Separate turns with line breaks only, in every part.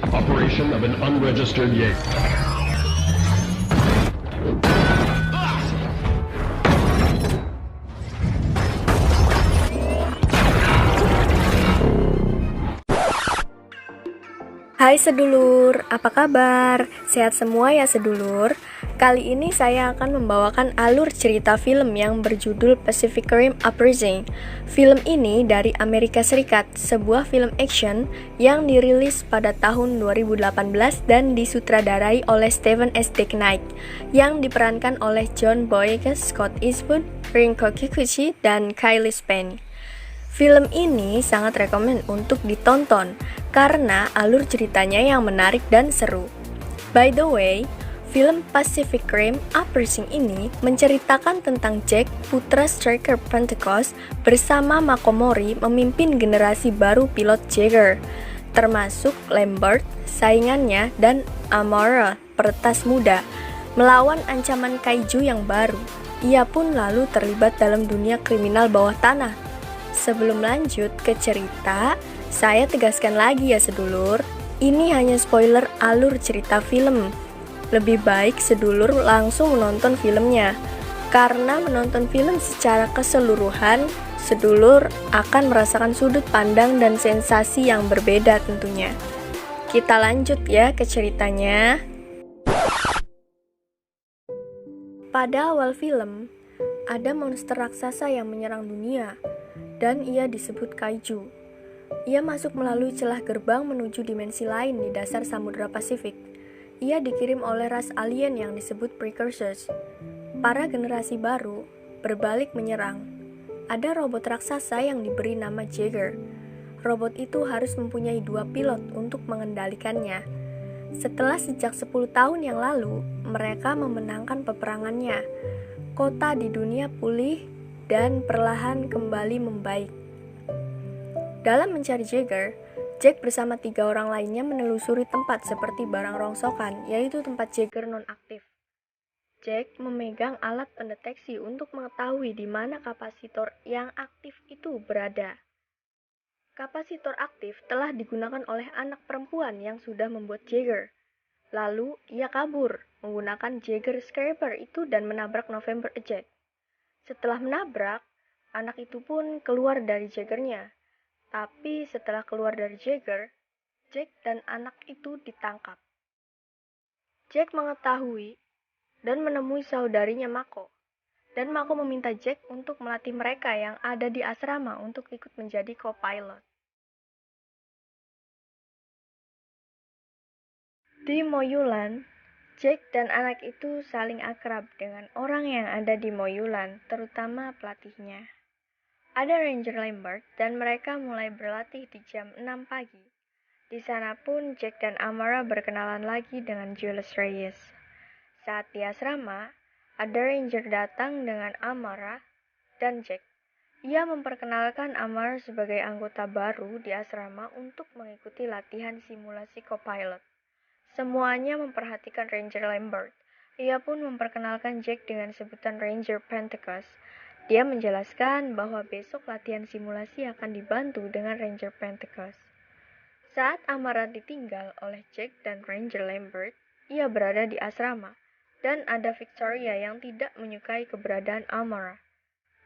Operation of an unregistered Jaeger.
Hai sedulur, apa kabar? Sehat semua ya sedulur? Kali ini saya akan membawakan alur cerita film yang berjudul Pacific Rim Uprising. Film ini dari Amerika Serikat, sebuah film action yang dirilis pada tahun 2018 dan disutradarai oleh Steven S. Knight, yang diperankan oleh John Boyega, Scott Eastwood, Rinko Kikuchi, dan Kylie Spenny. Film ini sangat rekomen untuk ditonton karena alur ceritanya yang menarik dan seru. By the way, film Pacific Rim Uprising ini menceritakan tentang Jack, putra striker Pentecost, bersama Makomori memimpin generasi baru pilot Jaeger, termasuk Lambert, saingannya, dan Amara, peretas muda, melawan ancaman kaiju yang baru. Ia pun lalu terlibat dalam dunia kriminal bawah tanah. Sebelum lanjut ke cerita, saya tegaskan lagi ya sedulur, ini hanya spoiler alur cerita film. Lebih baik sedulur langsung menonton filmnya, karena menonton film secara keseluruhan, sedulur akan merasakan sudut pandang dan sensasi yang berbeda tentunya. Kita lanjut ya ke ceritanya. Pada awal film, ada monster raksasa yang menyerang dunia, dan ia disebut kaiju. Ia masuk melalui celah gerbang menuju dimensi lain di dasar Samudra Pasifik. Ia dikirim oleh ras alien yang disebut Precursors. Para generasi baru berbalik menyerang. Ada robot raksasa yang diberi nama Jaeger. Robot itu harus mempunyai 2 pilot untuk mengendalikannya. Setelah sejak 10 tahun yang lalu, mereka memenangkan peperangannya. Kota di dunia pulih dan perlahan kembali membaik. Dalam mencari Jaeger, Jack bersama 3 orang lainnya menelusuri tempat seperti barang rongsokan, yaitu tempat Jaeger non-aktif. Jack memegang alat pendeteksi untuk mengetahui di mana kapasitor yang aktif itu berada. Kapasitor aktif telah digunakan oleh anak perempuan yang sudah membuat Jaeger. Lalu, ia kabur menggunakan Jaeger Scraper itu dan menabrak November Jack. Setelah menabrak, anak itu pun keluar dari Jaeger-nya. Tapi setelah keluar dari Jaeger, Jack dan anak itu ditangkap. Jack mengetahui dan menemui saudarinya Mako. Dan Mako meminta Jack untuk melatih mereka yang ada di asrama untuk ikut menjadi co-pilot. Di Moyulan, Jack dan anak itu saling akrab dengan orang yang ada di Moyulan, terutama pelatihnya. Ada Ranger Lambert dan mereka mulai berlatih di jam 6 pagi. Di sana pun Jack dan Amara berkenalan lagi dengan Julius Reyes. Saat di asrama, ada Ranger datang dengan Amara dan Jack. Ia memperkenalkan Amara sebagai anggota baru di asrama untuk mengikuti latihan simulasi co-pilot. Semuanya memperhatikan Ranger Lambert. Ia pun memperkenalkan Jack dengan sebutan Ranger Pentecost. Dia menjelaskan bahwa besok latihan simulasi akan dibantu dengan Ranger Pentecost. Saat Amara ditinggal oleh Jack dan Ranger Lambert, ia berada di asrama, dan ada Victoria yang tidak menyukai keberadaan Amara.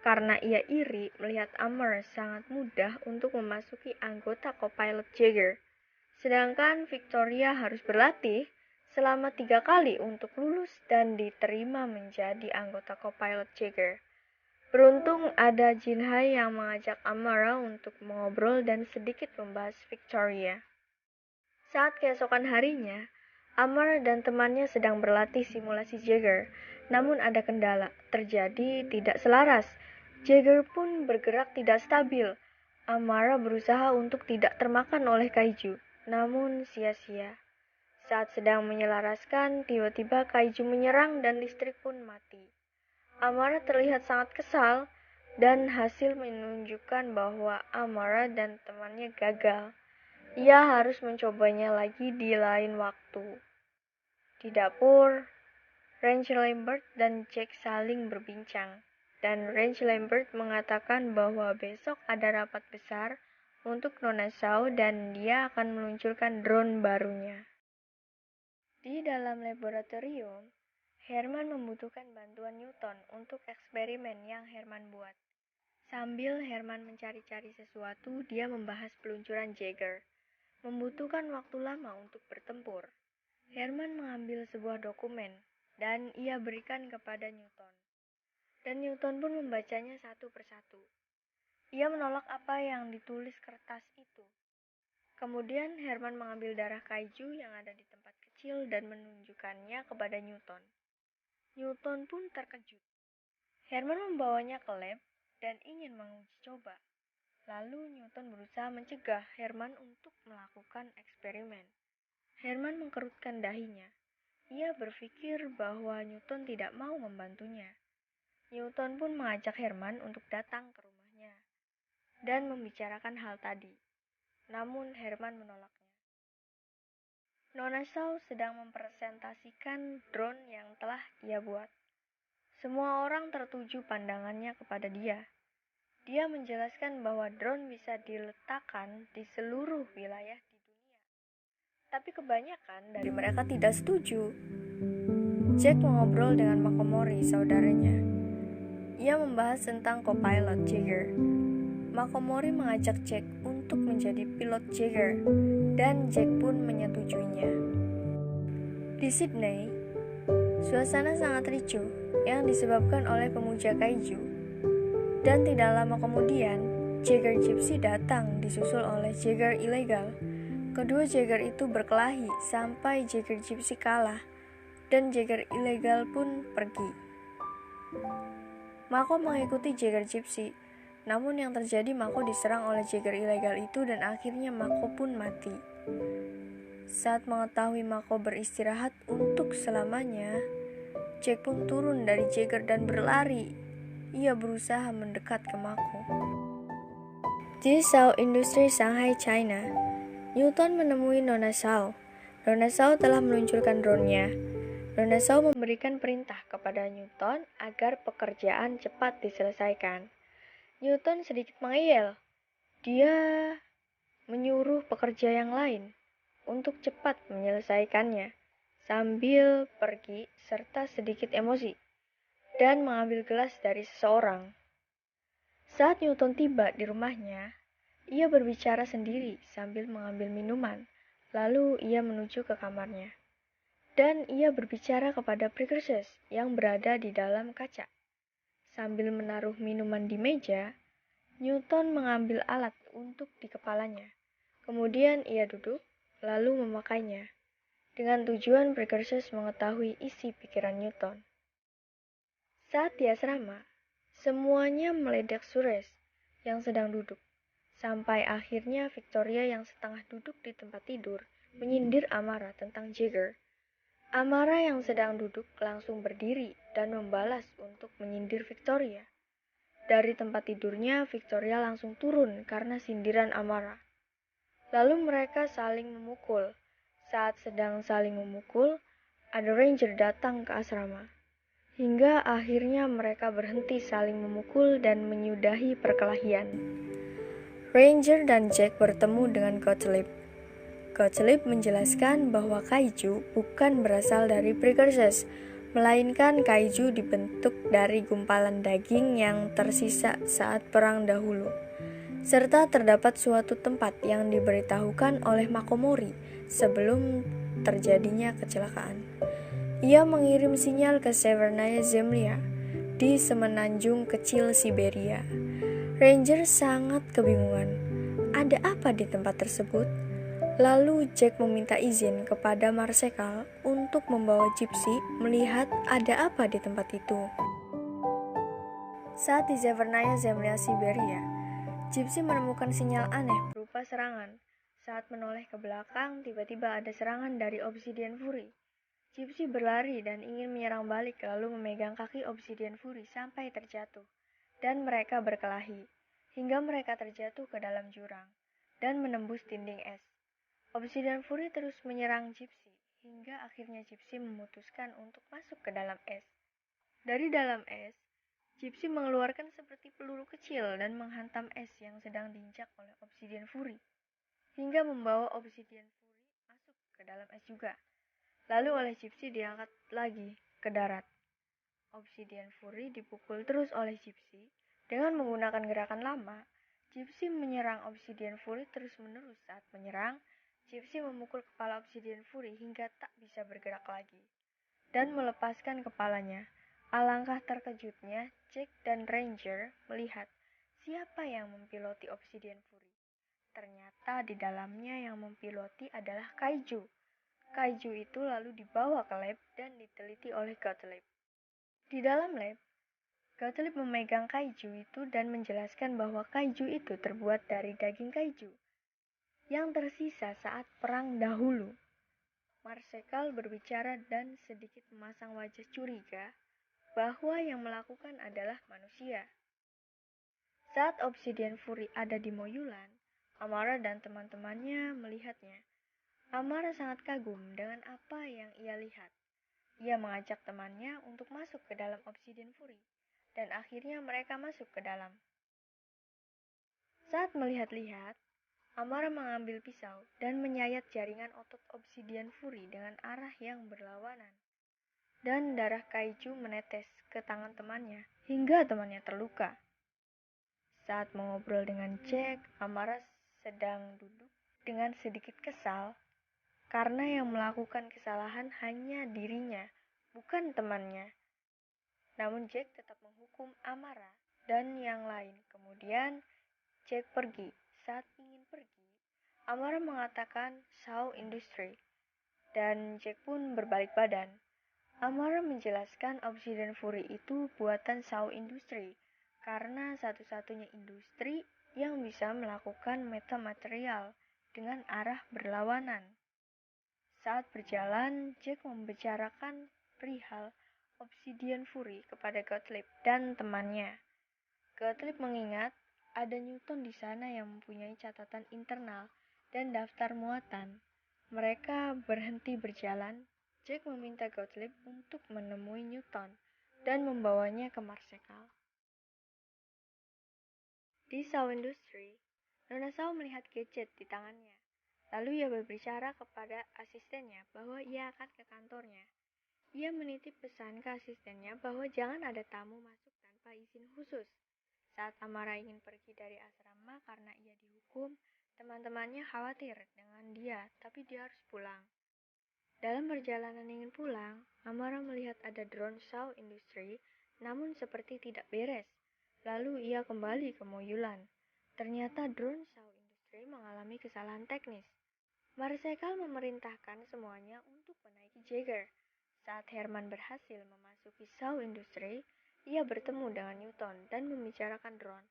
Karena ia iri melihat Amara sangat mudah untuk memasuki anggota co-pilot Jaeger. Sedangkan Victoria harus berlatih selama 3 kali untuk lulus dan diterima menjadi anggota co-pilot Jaeger. Beruntung ada Jinhai yang mengajak Amara untuk mengobrol dan sedikit membahas Victoria. Saat keesokan harinya, Amara dan temannya sedang berlatih simulasi Jaeger. Namun ada kendala, terjadi tidak selaras. Jaeger pun bergerak tidak stabil. Amara berusaha untuk tidak termakan oleh kaiju. Namun sia-sia. Saat sedang menyelaraskan, tiba-tiba kaiju menyerang dan listrik pun mati. Amara terlihat sangat kesal, dan hasil menunjukkan bahwa Amara dan temannya gagal. Ia harus mencobanya lagi di lain waktu. Di dapur, Ranger Lambert dan Jack saling berbincang. Dan Ranger Lambert mengatakan bahwa besok ada rapat besar untuk Nona Shaw dan dia akan meluncurkan drone barunya. Di dalam laboratorium, Herman membutuhkan bantuan Newton untuk eksperimen yang Herman buat. Sambil Herman mencari-cari sesuatu, dia membahas peluncuran Jaeger. Membutuhkan waktu lama untuk bertempur. Herman mengambil sebuah dokumen dan ia berikan kepada Newton. Dan Newton pun membacanya satu persatu. Ia menolak apa yang ditulis kertas itu. Kemudian Herman mengambil darah kaiju yang ada di tempat kecil dan menunjukkannya kepada Newton. Newton pun terkejut. Herman membawanya ke lab dan ingin menguji coba. Lalu Newton berusaha mencegah Herman untuk melakukan eksperimen. Herman mengkerutkan dahinya. Ia berpikir bahwa Newton tidak mau membantunya. Newton pun mengajak Herman untuk datang ke rumahnya dan membicarakan hal tadi. Namun Herman menolaknya. Nona Shaw sedang mempresentasikan drone yang telah ia buat. Semua orang tertuju pandangannya kepada dia. Dia menjelaskan bahwa drone bisa diletakkan di seluruh wilayah di dunia. Tapi kebanyakan dari mereka tidak setuju. Jack mengobrol dengan Makomori, saudaranya. Ia membahas tentang co-pilot Jaeger. Makomori mengajak Jack untuk menjadi pilot Jaeger, dan Jack pun menyetujuinya. Di Sydney, suasana sangat ricuh yang disebabkan oleh pemuja kaiju. Dan tidak lama kemudian, Jaeger Gypsy datang disusul oleh Jaeger ilegal. Kedua Jaeger itu berkelahi sampai Jaeger Gypsy kalah, dan Jaeger ilegal pun pergi. Mako mengikuti Jaeger Gypsy. Namun yang terjadi, Mako diserang oleh Jaeger ilegal itu dan akhirnya Mako pun mati. Saat mengetahui Mako beristirahat untuk selamanya, Jack pun turun dari Jaeger dan berlari. Ia berusaha mendekat ke Mako. Di Shaw Industry, Shanghai, China, Newton menemui Nona Shaw. Nona Shaw telah meluncurkan drone-nya. Nona Shaw memberikan perintah kepada Newton agar pekerjaan cepat diselesaikan. Newton sedikit mengeyel. Dia menyuruh pekerja yang lain untuk cepat menyelesaikannya, sambil pergi serta sedikit emosi, dan mengambil gelas dari seseorang. Saat Newton tiba di rumahnya, ia berbicara sendiri sambil mengambil minuman, lalu ia menuju ke kamarnya. Dan ia berbicara kepada Precursors yang berada di dalam kaca. Sambil menaruh minuman di meja, Newton mengambil alat untuk di kepalanya. Kemudian ia duduk, lalu memakainya, dengan tujuan Precursors mengetahui isi pikiran Newton. Saat di asrama, semuanya meledek Suresh yang sedang duduk, sampai akhirnya Victoria yang setengah duduk di tempat tidur menyindir Amara tentang Jaeger. Amara yang sedang duduk langsung berdiri dan membalas untuk menyindir Victoria. Dari tempat tidurnya, Victoria langsung turun karena sindiran Amara. Lalu mereka saling memukul. Saat sedang saling memukul, ada Ranger datang ke asrama. Hingga akhirnya mereka berhenti saling memukul dan menyudahi perkelahian. Ranger dan Jack bertemu dengan Gottlieb. Gottlieb menjelaskan bahwa kaiju bukan berasal dari Precursors, melainkan kaiju dibentuk dari gumpalan daging yang tersisa saat perang dahulu. Serta terdapat suatu tempat yang diberitahukan oleh Makomori sebelum terjadinya kecelakaan. Ia mengirim sinyal ke Severnaya Zemlya di semenanjung kecil Siberia. Ranger sangat kebingungan. Ada apa di tempat tersebut? Lalu Jack meminta izin kepada Marsekal untuk membawa Gypsy melihat ada apa di tempat itu. Saat di Severnaya Zemlya Siberia, Gypsy menemukan sinyal aneh berupa serangan. Saat menoleh ke belakang, tiba-tiba ada serangan dari Obsidian Fury. Gypsy berlari dan ingin menyerang balik, lalu memegang kaki Obsidian Fury sampai terjatuh. Dan mereka berkelahi, hingga mereka terjatuh ke dalam jurang dan menembus dinding es. Obsidian Fury terus menyerang Gypsy, hingga akhirnya Gypsy memutuskan untuk masuk ke dalam es. Dari dalam es, Gypsy mengeluarkan seperti peluru kecil dan menghantam es yang sedang diinjak oleh Obsidian Fury, hingga membawa Obsidian Fury masuk ke dalam es juga. Lalu oleh Gypsy diangkat lagi ke darat. Obsidian Fury dipukul terus oleh Gypsy. Dengan menggunakan gerakan lama, Gypsy menyerang Obsidian Fury terus-menerus. Saat menyerang, Gypsy memukul kepala Obsidian Fury hingga tak bisa bergerak lagi dan melepaskan kepalanya. Alangkah terkejutnya, Jack dan Ranger melihat siapa yang mempiloti Obsidian Fury. Ternyata di dalamnya yang mempiloti adalah Kaiju. Kaiju itu lalu dibawa ke lab dan diteliti oleh Gottlieb. Di dalam lab, Gottlieb memegang Kaiju itu dan menjelaskan bahwa Kaiju itu terbuat dari daging Kaiju yang tersisa saat perang dahulu. Marsekal berbicara dan sedikit memasang wajah curiga bahwa yang melakukan adalah manusia. Saat Obsidian Fury ada di Moyulan, Amara dan teman-temannya melihatnya. Amara sangat kagum dengan apa yang ia lihat. Ia mengajak temannya untuk masuk ke dalam Obsidian Fury, dan akhirnya mereka masuk ke dalam. Saat melihat-lihat, Amara mengambil pisau dan menyayat jaringan otot Obsidian Fury dengan arah yang berlawanan. Dan darah Kaiju menetes ke tangan temannya, hingga temannya terluka. Saat mengobrol dengan Jack, Amara sedang duduk dengan sedikit kesal karena yang melakukan kesalahan hanya dirinya, bukan temannya. Namun Jack tetap menghukum Amara dan yang lain. Kemudian Jack pergi. Saat ingin pergi, Amara mengatakan Shaw Industry, dan Jack pun berbalik badan. Amara menjelaskan Obsidian Fury itu buatan Shaw Industry, karena satu-satunya industri yang bisa melakukan metamaterial dengan arah berlawanan. Saat berjalan, Jack membicarakan perihal Obsidian Fury kepada Gottlieb dan temannya. Gottlieb mengingat ada Newton di sana yang mempunyai catatan internal dan daftar muatan. Mereka berhenti berjalan. Jack meminta Gottlieb untuk menemui Newton dan membawanya ke Marsekal. Di Shaw Industry, Nona Shaw melihat gadget di tangannya. Lalu ia berbicara kepada asistennya bahwa ia akan ke kantornya. Ia menitip pesan ke asistennya bahwa jangan ada tamu masuk tanpa izin khusus. Saat Amara ingin pergi dari asrama karena ia dihukum, teman-temannya khawatir dengan dia, tapi dia harus pulang. Dalam perjalanan ingin pulang, Amara melihat ada drone Shaw Industry, namun seperti tidak beres. Lalu ia kembali ke Moyulan. Ternyata drone Shaw Industry mengalami kesalahan teknis. Marsekal memerintahkan semuanya untuk menaiki Jaeger. Saat Herman berhasil memasuki Shaw Industry, ia bertemu dengan Newton dan membicarakan drone.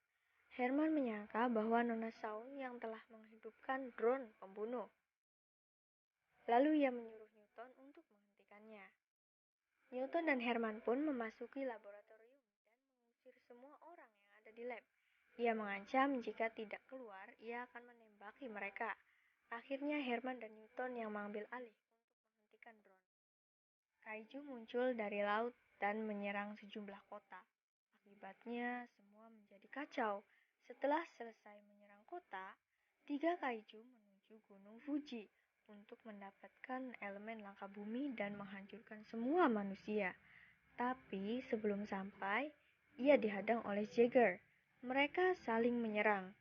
Herman menyangka bahwa Nona Shaw yang telah menghidupkan drone pembunuh. Lalu ia menyuruh Newton untuk menghentikannya. Newton dan Herman pun memasuki laboratorium dan mengusir semua orang yang ada di lab. Ia mengancam jika tidak keluar, ia akan menembaki mereka. Akhirnya Herman dan Newton yang mengambil alih untuk menghentikan drone. Kaiju muncul dari laut dan menyerang sejumlah kota. Akibatnya semua menjadi kacau. Setelah selesai menyerang kota, 3 kaiju menuju Gunung Fuji untuk mendapatkan elemen langka bumi dan menghancurkan semua manusia. Tapi sebelum sampai, ia dihadang oleh Jaeger. Mereka saling menyerang.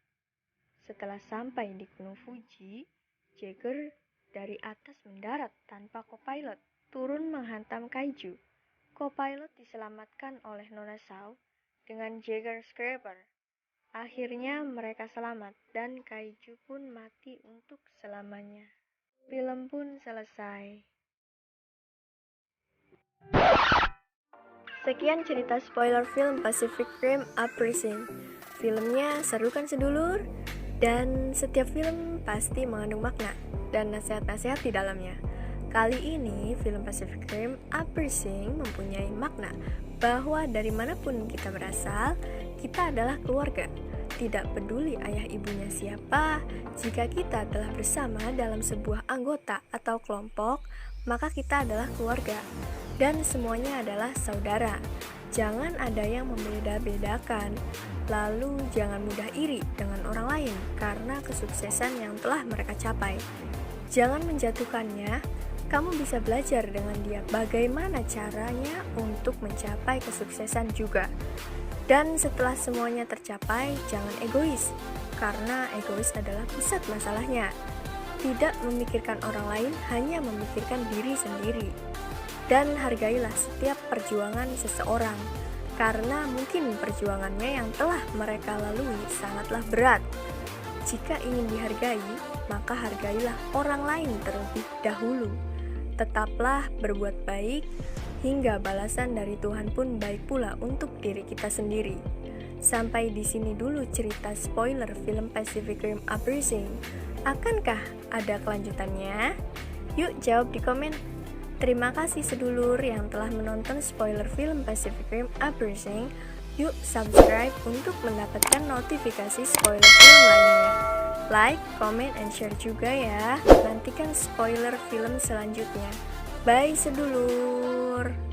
Setelah sampai di Gunung Fuji, Jaeger dari atas mendarat tanpa co-pilot, turun menghantam kaiju. Co-pilot diselamatkan oleh Nona Shaw dengan Jaeger Scraper. Akhirnya mereka selamat dan kaiju pun mati untuk selamanya. Film pun selesai. Sekian cerita spoiler film Pacific Rim Uprising. Filmnya seru kan sedulur? Dan setiap film pasti mengandung makna dan nasihat-nasihat di dalamnya. Kali ini film Pacific Rim Uprising mempunyai makna bahwa dari manapun kita berasal, kita adalah keluarga. Tidak peduli ayah ibunya siapa, jika kita telah bersama dalam sebuah anggota atau kelompok, maka kita adalah keluarga. Dan semuanya adalah saudara. Jangan ada yang membeda-bedakan. Lalu jangan mudah iri dengan orang lain karena kesuksesan yang telah mereka capai. Jangan menjatuhkannya. Kamu bisa belajar dengan dia bagaimana caranya untuk mencapai kesuksesan juga. Dan setelah semuanya tercapai, jangan egois, karena egois adalah pusat masalahnya. Tidak memikirkan orang lain, hanya memikirkan diri sendiri. Dan hargailah setiap perjuangan seseorang, karena mungkin perjuangannya yang telah mereka lalui sangatlah berat. Jika ingin dihargai, maka hargailah orang lain terlebih dahulu. Tetaplah berbuat baik, hingga balasan dari Tuhan pun baik pula untuk diri kita sendiri. Sampai di sini dulu cerita spoiler film Pacific Rim Uprising. Akankah ada kelanjutannya? Yuk jawab di komen. Terima kasih sedulur yang telah menonton spoiler film Pacific Rim Uprising. Yuk subscribe untuk mendapatkan notifikasi spoiler film lainnya. Like, comment, and share juga ya. Nantikan spoiler film selanjutnya. Bye sedulur.